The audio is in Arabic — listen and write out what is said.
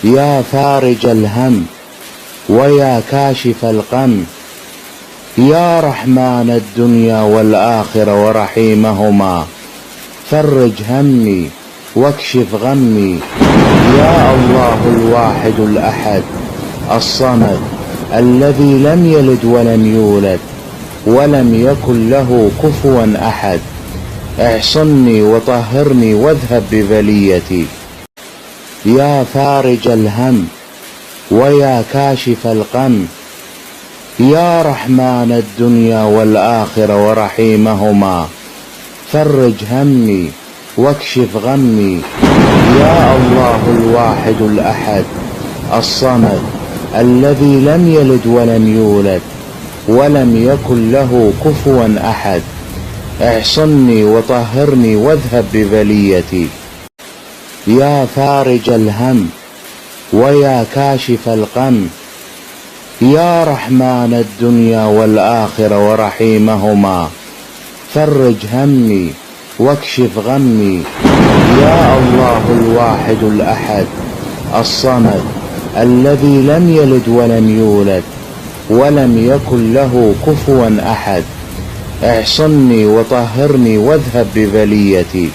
يا فارج الهم ويا كاشف الغم، يا رحمن الدنيا والآخرة ورحيمهما، فرج همي واكشف غمي. يا الله الواحد الأحد الصمد الذي لم يلد ولم يولد ولم يكن له كفوا أحد، اعصمني وطهرني واذهب ببليتي. يا فارج الهم ويا كاشف الغم، يا رحمن الدنيا والآخرة ورحيمهما، فرج همي واكشف غمي. يا الله الواحد الأحد الصمد الذي لم يلد ولم يولد ولم يكن له كفوا أحد، اعصمني وطهرني واذهب ببليتي. يا فارج الهم ويا كاشف الغم، يا رحمن الدنيا والآخرة ورحيمهما، فرج همي واكشف غمي. يا الله الواحد الأحد الصمد الذي لم يلد ولم يولد ولم يكن له كفوا أحد، اعصمني وطهرني واذهب ببليتي. يا فارج الهم ويا كاشف الغم، يا رحمن الدنيا والآخرة ورحيمهما، فرج همي واكشف غمي. يا الله الواحد الأحد الصمد الذي لم يلد ولم يولد ولم يكن له كفوا أحد، اعصمني وطهرني واذهب ببليتي.